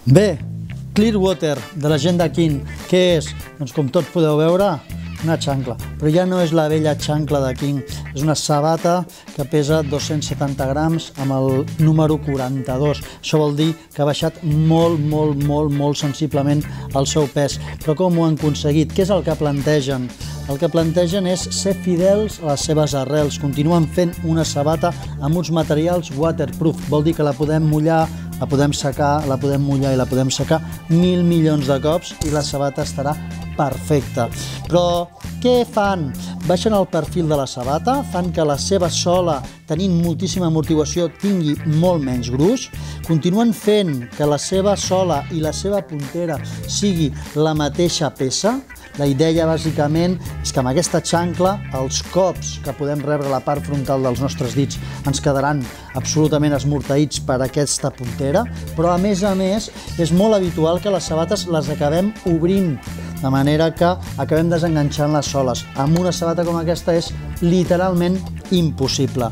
Bé, Clearwater, de la gent de King, què és? Doncs com tots podeu veure, una xancla. Però ja no és la vella xancla de King, és una sabata que pesa 270 grams amb el número 42. Això vol dir que ha baixat molt sensiblement el seu pes. Però com ho han aconseguit? Què és el que plantegen? El que plantegen és ser fidels a les seves arrels. Continuen fent una sabata amb uns materials waterproof. Vol dir que la podem mullar, la podem secar, la podem mullar i la podem secar 1.000 milions de cops i la sabata estarà perfecta. Però què fan? Baixen el perfil de la sabata, fan que la seva sola, tenint moltíssima amortiguació, tingui molt menys gruix, continuen fent que la seva sola i la seva puntera sigui la mateixa peça. La idea, bàsicament, és que amb aquesta xancla els cops que podem rebre a la part frontal dels nostres dits ens quedaran absolutament esmorteïts per aquesta puntera, però a més, és molt habitual que les sabates les acabem obrint, de manera que acabem desenganxant les soles. Amb una sabata com aquesta és literalment impossible.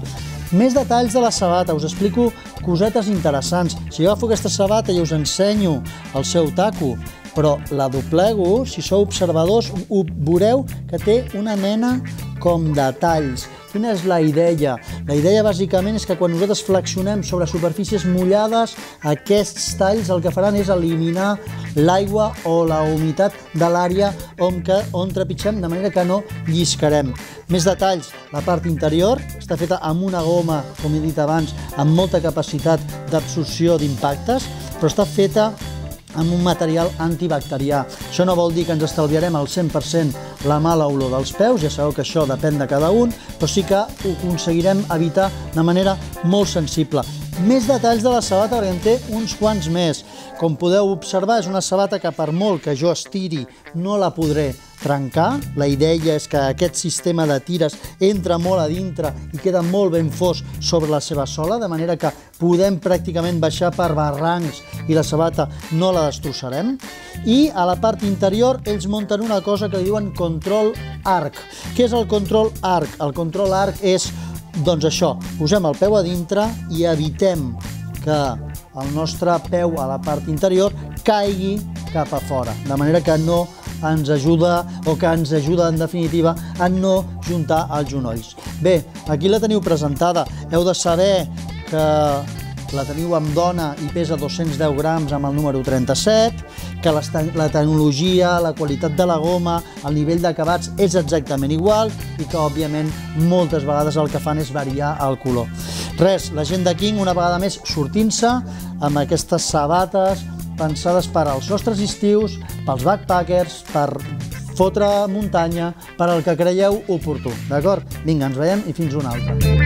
Més detalls de la sabata, us explico cosetes interessants. Si jo agafo aquesta sabata i us ensenyo el seu taco, però la doblego, si sou observadors, veureu que té una mena com de talls. Quina és la idea? La idea bàsicament és que quan nosaltres flexionem sobre superfícies mullades, aquests talls el que faran és eliminar l'aigua o la humitat de l'àrea on trepitgem, de manera que no lliscarem. Més detalls, la part interior està feta amb una goma, com he dit abans, amb molta capacitat d'absorció d'impactes, però està feta amb un material antibacterià. Això no vol dir que ens estalviarem al 100% la mala olor dels peus, ja sabeu que això depèn de cada un, però sí que ho aconseguirem evitar de manera molt sensible. Més detalls de la sabata, perquè en té uns quants més. Com podeu observar, és una sabata que per molt que jo estiri no la podré trencar. La idea és que aquest sistema de tires entra molt a dintre i queda molt ben fos sobre la seva sola, de manera que podem pràcticament baixar per barrancs i la sabata no la destrossarem. I a la part interior ells munten una cosa que li diuen control arc. Què és el control arc? El control arc és, doncs això, posem el peu a dintre i evitem que el nostre peu a la part interior caigui cap a fora, de manera que no ens ajuda, o que ens ajuda en definitiva a no juntar els genolls. Bé, aquí la teniu presentada. Heu de saber que la teniu amb dona i pesa 210 grams amb el número 37, que la tecnologia, la qualitat de la goma, el nivell d'acabats és exactament igual i que, òbviament, moltes vegades el que fan és variar el color. Res, la gent de King, una vegada més, sortint-se amb aquestes sabates pensades per als nostres estius, pels backpackers, per fotre muntanya, per al que creieu oportú. D'acord? Vinga, ens veiem i fins una altra.